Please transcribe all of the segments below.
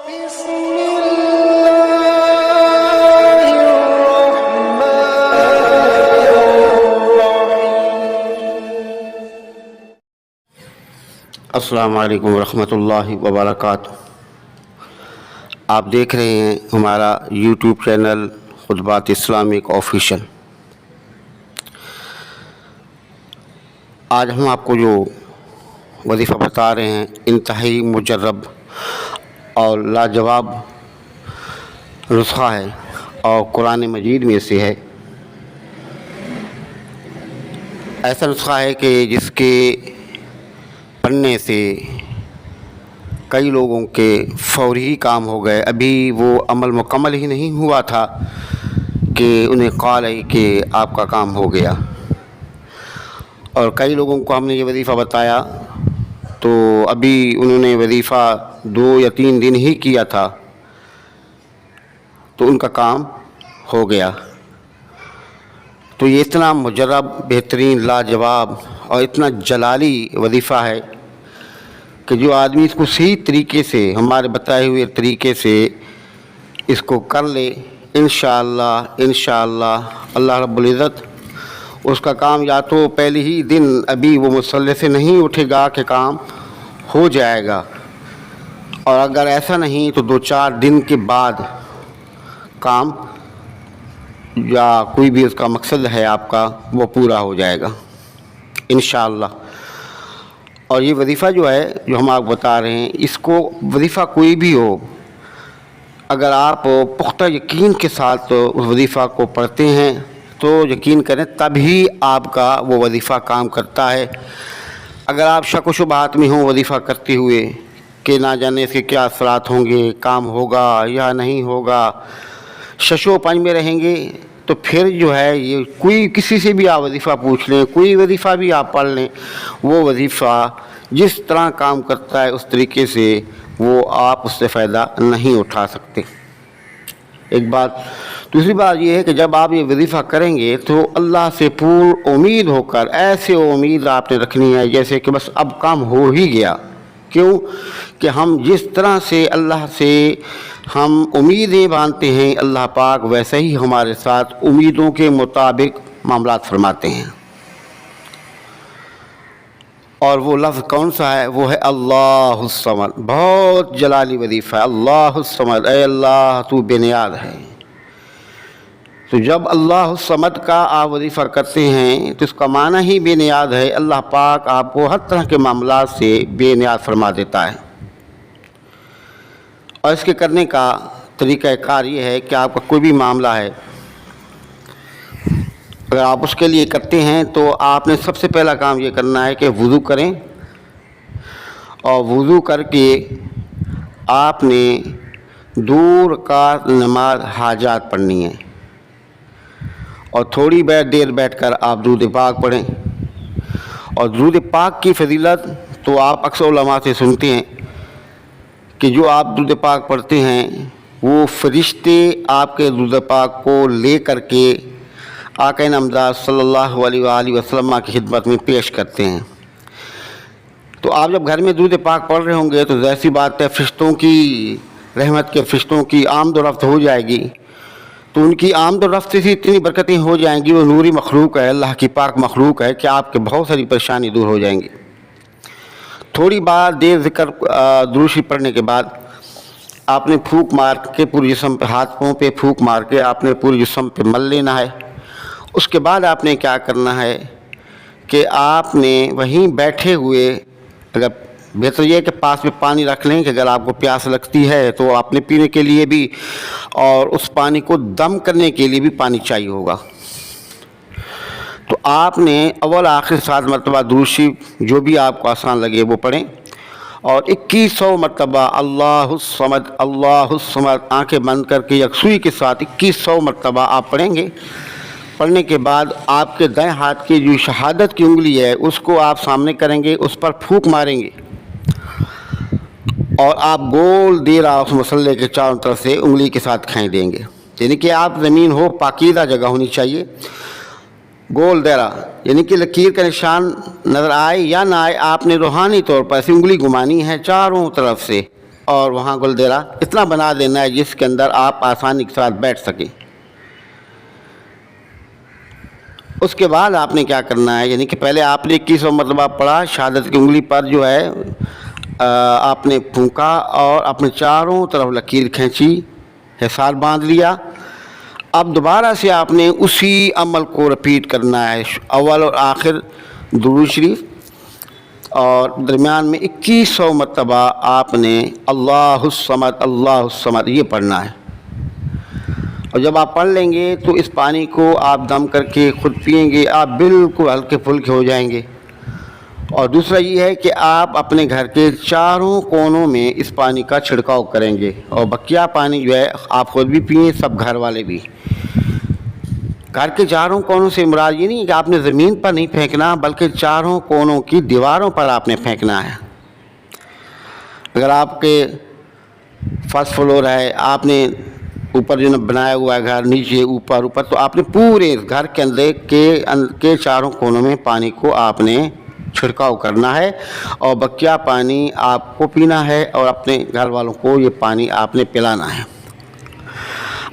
السلام علیکم ورحمۃ اللہ وبرکاتہ۔ آپ دیکھ رہے ہیں ہمارا یوٹیوب چینل خطبات اسلامک آفیشل۔ آج ہم آپ کو جو وظیفہ بتا رہے ہیں انتہائی مجرب اور لاجواب نسخہ ہے اور قرآن مجید میں سے ہے۔ ایسا نسخہ ہے کہ جس کے پڑھنے سے کئی لوگوں کے فوری ہی کام ہو گئے، ابھی وہ عمل مکمل ہی نہیں ہوا تھا کہ انہیں کال آئی کہ آپ کا کام ہو گیا۔ اور کئی لوگوں کو ہم نے یہ وظیفہ بتایا تو ابھی انہوں نے وظیفہ 2 یا 3 دن ہی کیا تھا تو ان کا کام ہو گیا۔ تو یہ اتنا مجرب، بہترین، لاجواب اور اتنا جلالی وظیفہ ہے کہ جو آدمی اس کو صحیح طریقے سے، ہمارے بتائے ہوئے طریقے سے اس کو کر لے، انشاءاللہ اللہ رب العزت اس کا کام یا تو پہلے ہی دن ابھی وہ مصلی سے نہیں اٹھے گا کہ کام ہو جائے گا، اور اگر ایسا نہیں تو 2-4 دن کے بعد کام یا کوئی بھی اس کا مقصد ہے آپ کا وہ پورا ہو جائے گا انشاءاللہ۔ اور یہ وظیفہ جو ہے جو ہم آپ کو بتا رہے ہیں، اس کو وظیفہ کوئی بھی ہو، اگر آپ پختہ یقین کے ساتھ اس وظیفہ کو پڑھتے ہیں تو یقین کریں تبھی آپ کا وہ وظیفہ کام کرتا ہے۔ اگر آپ شک و شبہات میں ہوں وظیفہ کرتے ہوئے کہ نہ جانے اس کے کیا اثرات ہوں گے، کام ہوگا یا نہیں ہوگا، شش و پنج میں رہیں گے، تو پھر جو ہے یہ کوئی کسی سے بھی آپ وظیفہ پوچھ لیں، کوئی وظیفہ بھی آپ پڑھ لیں، وہ وظیفہ جس طرح کام کرتا ہے اس طریقے سے وہ آپ اس سے فائدہ نہیں اٹھا سکتے، ایک بات۔ دوسری بات یہ ہے کہ جب آپ یہ وظیفہ کریں گے تو اللہ سے پور امید ہو کر، ایسے امید آپ نے رکھنی ہے جیسے کہ بس اب کام ہو ہی گیا۔ کیوں کہ ہم جس طرح سے اللہ سے ہم امیدیں باندھتے ہیں، اللہ پاک ویسے ہی ہمارے ساتھ امیدوں کے مطابق معاملات فرماتے ہیں۔ اور وہ لفظ کون سا ہے؟ وہ ہے اللہ الصمد۔ بہت جلالی وظیفہ ہے اللہ الصمد، اے اللہ تو بے نیاز ہے۔ تو جب اللہ الصمد کا آپ وظیفہ کرتے ہیں تو اس کا معنی ہی بے نیاز ہے، اللہ پاک آپ کو ہر طرح کے معاملات سے بے نیاز فرما دیتا ہے۔ اور اس کے کرنے کا طریقہ کار یہ ہے کہ آپ کا کوئی بھی معاملہ ہے، اگر آپ اس کے لیے کرتے ہیں تو آپ نے سب سے پہلا کام یہ کرنا ہے کہ وضو کریں، اور وضو کر کے آپ نے 2 رکعت نماز حاجات پڑھنی ہے، اور تھوڑی دیر بیٹھ کر آپ درود پاک پڑھیں۔ اور درود پاک کی فضیلت تو آپ اکثر علماء سے سنتے ہیں کہ جو آپ درود پاک پڑھتے ہیں وہ فرشتے آپ کے درود پاک کو لے کر کے آقا نامدار صلی اللہ علیہ وآلہ وسلم کی خدمت میں پیش کرتے ہیں۔ تو آپ جب گھر میں درود پاک پڑھ رہے ہوں گے تو ظاہر سی بات ہے فرشتوں کی رحمت کے، فرشتوں کی آمد و رفت ہو جائے گی، تو ان کی آمد و رفت سے اتنی برکتیں ہو جائیں گی، وہ نوری مخلوق ہے، اللہ کی پاک مخلوق ہے، کہ آپ کے بہت ساری پریشانی دور ہو جائیں گی۔ تھوڑی بار دیر ذکر درود شریف پڑھنے کے بعد آپ نے پھونک مار کے پورے جسم پہ، ہاتھ پاؤں پہ پھونک مار کے آپ نے پورے جسم پہ مل لینا ہے۔ اس کے بعد آپ نے کیا کرنا ہے کہ آپ نے وہیں بیٹھے ہوئے، اگر بہتر یہ ہے کہ پاس میں پانی رکھ لیں کہ اگر آپ کو پیاس لگتی ہے تو آپ نے پینے کے لیے بھی اور اس پانی کو دم کرنے کے لیے بھی پانی چاہیے ہوگا۔ تو آپ نے اول آخر 7 مرتبہ درود شریف جو بھی آپ کو آسان لگے وہ پڑھیں، اور 2100 مرتبہ اللہ الصمد اللہ الصمد آنکھیں بند کر کے یکسوئی کے ساتھ 2100 مرتبہ آپ پڑھیں گے۔ پڑھنے کے بعد آپ کے دائیں ہاتھ کی جو شہادت کی انگلی ہے اس کو آپ سامنے کریں گے، اس پر پھونک ماریں گے، اور آپ گول دیرہ اس مصلے کے چاروں طرف سے انگلی کے ساتھ کھائیں دیں گے، یعنی کہ آپ زمین ہو پاکیزہ جگہ ہونی چاہیے، گول دائرہ، یعنی کہ لکیر کا نشان نظر آئے یا نہ آئے، آپ نے روحانی طور پر ایسی انگلی گھمانی ہے چاروں طرف سے، اور وہاں گلدیرا اتنا بنا دینا ہے جس کے اندر آپ آسانی کے ساتھ بیٹھ سکیں۔ اس کے بعد آپ نے کیا کرنا ہے، یعنی کہ پہلے آپ نے 21 مرتبہ پڑھا، شہادت کی انگلی پر جو ہے آپ نے پھونکا اور اپنے چاروں طرف لکیر کھینچی، حصار باندھ لیا۔ اب دوبارہ سے آپ نے اسی عمل کو رپیٹ کرنا ہے، اول اور آخر درود شریف، اور درمیان میں 2100 مرتبہ آپ نے اللہ الصمد اللہ الصمد یہ پڑھنا ہے۔ اور جب آپ پڑھ لیں گے تو اس پانی کو آپ دم کر کے خود پئیں گے، آپ بالکل ہلکے پھلکے ہو جائیں گے۔ اور دوسرا یہ ہے کہ آپ اپنے گھر کے چاروں کونوں میں اس پانی کا چھڑکاؤ کریں گے، اور بقیہ پانی جو ہے آپ خود بھی پئیں، سب گھر والے بھی۔ گھر کے چاروں کونوں سے مراد یہ نہیں کہ آپ نے زمین پر نہیں پھینکنا، بلکہ چاروں کونوں کی دیواروں پر آپ نے پھینکنا ہے۔ اگر آپ کے فرسٹ فلور ہے، آپ نے اوپر جو بنایا ہوا ہے گھر، نیچے اوپر، تو آپ نے پورے گھر کے اندر کے چاروں کونوں میں پانی کو آپ نے چھڑکاؤ کرنا ہے، اور بقیہ پانی آپ کو پینا ہے اور اپنے گھر والوں کو یہ پانی آپ نے پلانا ہے۔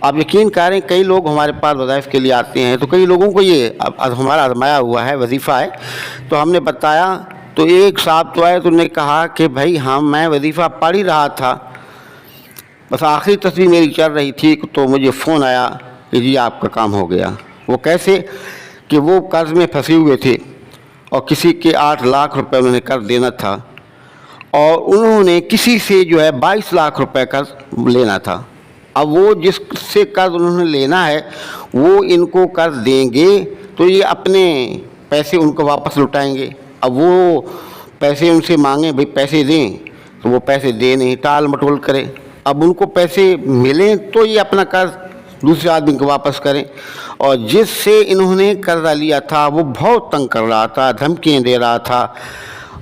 آپ یقین کریں، کئی لوگ ہمارے پاس وظائف کے لیے آتے ہیں، تو کئی لوگوں کو یہ ہمارا آزمایا ہوا ہے وظیفہ ہے، تو ہم نے بتایا، تو ایک صاحب تو آئے تو نے کہا کہ بھائی میں وظیفہ پڑھ ہی رہا تھا، بس آخری تصویر میری چل رہی تھی تو مجھے فون آیا کہ جی آپ کا کام ہو گیا۔ وہ کیسے کہ وہ قرض میں پھنسے ہوئے تھے اور کسی کے 8 لاکھ روپے انہوں نے قرض دینا تھا، اور انہوں نے کسی سے جو ہے 22 لاکھ روپے قرض لینا تھا۔ اب وہ جس سے قرض انہوں نے لینا ہے وہ ان کو قرض دیں گے تو یہ اپنے پیسے ان کو واپس لوٹائیں گے۔ اب وہ پیسے ان سے مانگیں بھئی پیسے دیں، تو وہ پیسے دے نہیں، ٹال مٹول کرے۔ اب ان کو پیسے ملیں تو یہ اپنا قرض دوسرے آدمی کو واپس کریں، اور جس سے انہوں نے قرضہ لیا تھا وہ بہت تنگ کر رہا تھا، دھمکیاں دے رہا تھا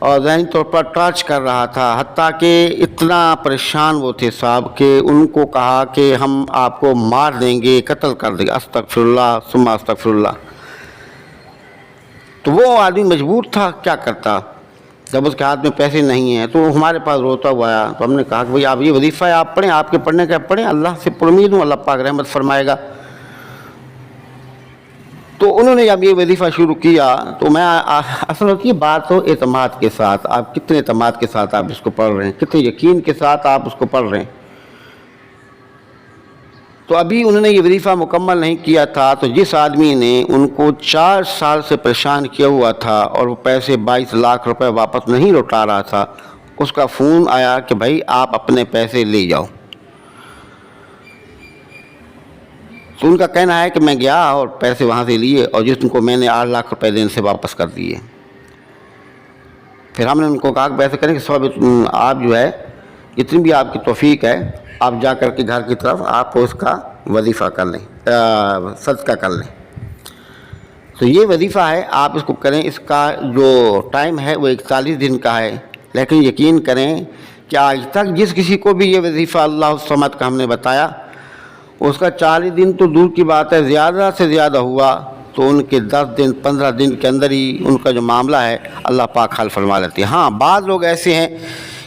اور ذہنی طور پر ٹارچ کر رہا تھا، حتیٰ کہ اتنا پریشان وہ تھے صاحب کہ ان کو کہا کہ ہم آپ کو مار دیں گے، قتل کر دیں گے۔ استغفر اللہ ثم استغفر اللہ۔ تو وہ آدمی مجبور تھا، کیا کرتا جب اس کے ہاتھ میں پیسے نہیں ہیں؟ تو ہمارے پاس روتا ہوا آیا، تو ہم نے کہا کہ بھئی آپ یہ وظیفہ ہے، آپ پڑھیں، آپ کے پڑھنے کا پڑھیں، اللہ سے پر امید ہوں اللہ پاک رحمت فرمائے گا۔ تو انہوں نے جب یہ وظیفہ شروع کیا تو میں اصل ہوتی ہے بات ہو اعتماد کے ساتھ، آپ کتنے اعتماد کے ساتھ آپ اس کو پڑھ رہے ہیں، کتنے یقین کے ساتھ آپ اس کو پڑھ رہے ہیں۔ تو ابھی انہوں نے یہ وظیفہ مکمل نہیں کیا تھا، تو جس آدمی نے ان کو 4 سال سے پریشان کیا ہوا تھا اور وہ پیسے 22 لاکھ روپے واپس نہیں لوٹا رہا تھا، اس کا فون آیا کہ بھائی آپ اپنے پیسے لے جاؤ۔ تو ان کا کہنا ہے کہ میں گیا اور پیسے وہاں سے لیے، اور جس کو میں نے 8 لاکھ روپے دین سے واپس کر دیے۔ پھر ہم نے ان کو کہا کہ پیسے کریں کہ آپ جو ہے جتنی بھی آپ کی توفیق ہے، آپ جا کر کے گھر کی طرف آپ اس کا وظیفہ کر لیں، صدقہ کر لیں۔ تو یہ وظیفہ ہے، آپ اس کو کریں۔ اس کا جو ٹائم ہے وہ 41 دن کا ہے، لیکن یقین کریں کہ آج تک جس کسی کو بھی یہ وظیفہ اللہ الصمد کا ہم نے بتایا، اس کا 40 دن تو دور کی بات ہے، زیادہ سے زیادہ ہوا تو ان کے 10 دن 15 دن کے اندر ہی ان کا جو معاملہ ہے اللہ پاک حل فرما لیتے ہیں۔ ہاں، بعض لوگ ایسے ہیں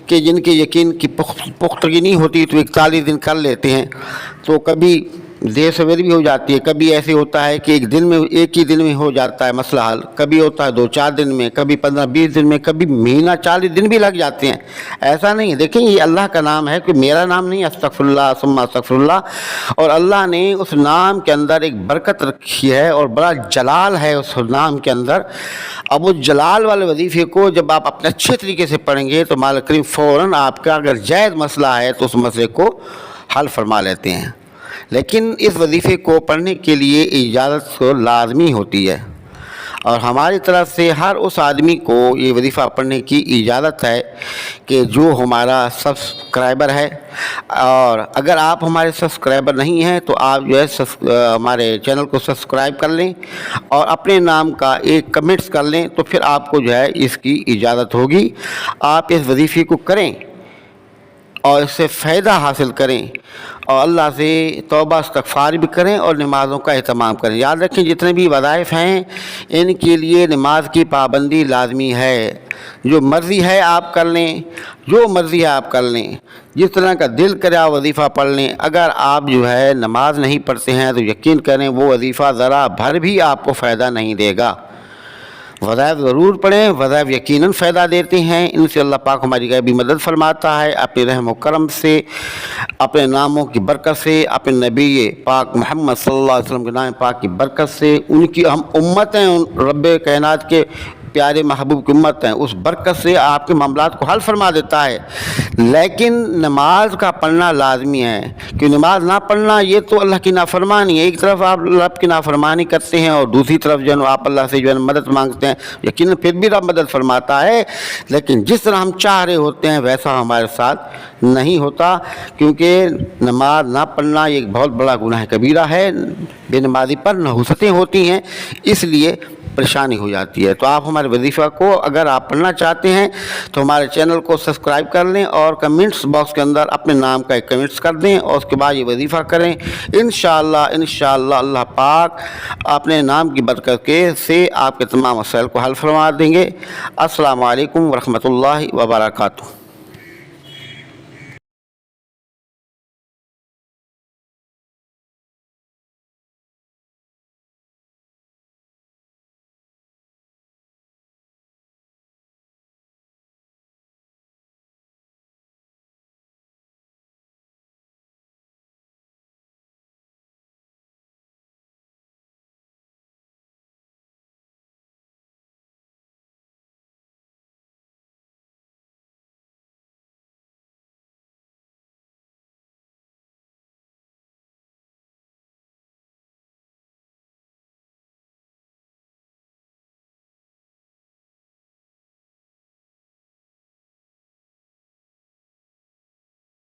کہ جن کے یقین کی پختگی نہیں ہوتی تو 41 دن کر لیتے ہیں، تو کبھی دیر سویر بھی ہو جاتی ہے، کبھی ایسے ہوتا ہے کہ ایک ہی دن میں ہو جاتا ہے مسئلہ حل، کبھی ہوتا ہے 2-4 دن میں، کبھی 15-20 دن میں، کبھی مہینہ 40 دن بھی لگ جاتے ہیں۔ ایسا نہیں ہے، دیکھیں یہ اللہ کا نام ہے، کہ میرا نام نہیں، استغفر اللہ ثم استغفر اللہ، اور اللہ نے اس نام کے اندر ایک برکت رکھی ہے اور بڑا جلال ہے اس نام کے اندر۔ اب اس جلال والے وظیفے کو جب آپ اپنے اچھے طریقے سے پڑھیں گے تو مالک کریم فوراً آپ کا اگر جائز مسئلہ ہے تو اس مسئلے کو حل فرما لیتے ہیں۔ لیکن اس وظیفے کو پڑھنے کے لیے اجازت تو لازمی ہوتی ہے، اور ہماری طرف سے ہر اس آدمی کو یہ وظیفہ پڑھنے کی اجازت ہے کہ جو ہمارا سبسکرائبر ہے، اور اگر آپ ہمارے سبسکرائبر نہیں ہیں تو آپ جو ہے ہمارے چینل کو سبسکرائب کر لیں اور اپنے نام کا ایک کمنٹس کر لیں، تو پھر آپ کو جو ہے اس کی اجازت ہوگی، آپ اس وظیفے کو کریں اور اس سے فائدہ حاصل کریں اور اللہ سے توبہ استغفار بھی کریں اور نمازوں کا اہتمام کریں۔ یاد رکھیں جتنے بھی وظائف ہیں ان کے لیے نماز کی پابندی لازمی ہے۔ جو مرضی ہے آپ کر لیں، جو مرضی ہے آپ کر لیں، جس طرح کا دل کرے آپ وظیفہ پڑھ لیں۔ اگر آپ جو ہے نماز نہیں پڑھتے ہیں تو یقین کریں وہ وظیفہ ذرا بھر بھی آپ کو فائدہ نہیں دے گا۔ وظائف ضرور پڑھیں، وظائف یقیناً فائدہ دیتے ہیں، ان سے اللہ پاک ہماری غیبی مدد فرماتا ہے اپنے رحم و کرم سے، اپنے ناموں کی برکت سے، اپنے نبی پاک محمد صلی اللہ علیہ وسلم کے نام پاک کی برکت سے، ان کی ہم امت ہیں، رب کائنات کے پیارے محبوب کی امت ہیں، اس برکت سے آپ کے معاملات کو حل فرما دیتا ہے۔ لیکن نماز کا پڑھنا لازمی ہے، کہ نماز نہ پڑھنا یہ تو اللہ کی نافرمانی ہے۔ ایک طرف آپ رب کی نافرمانی کرتے ہیں اور دوسری طرف جو ہے آپ اللہ سے جو ہے مدد مانگتے ہیں، یقیناً پھر بھی رب مدد فرماتا ہے، لیکن جس طرح ہم چاہ رہے ہوتے ہیں ویسا ہمارے ساتھ نہیں ہوتا، کیونکہ نماز نہ پڑھنا یہ ایک بہت بڑا گناہ کبیرہ ہے۔ بے نمازی پر نحوستیں ہوتی ہیں، اس لیے پریشانی ہو جاتی ہے۔ تو آپ ہمارے وظیفہ کو اگر آپ پڑھنا چاہتے ہیں تو ہمارے چینل کو سبسکرائب کر لیں اور کمنٹس باکس کے اندر اپنے نام کا ایک کمنٹس کر دیں اور اس کے بعد یہ وظیفہ کریں۔ انشاءاللہ اللہ پاک اپنے نام کی برکت سے آپ کے تمام مسائل کو حل فرما دیں گے۔ السلام علیکم ورحمۃ اللہ وبرکاتہ۔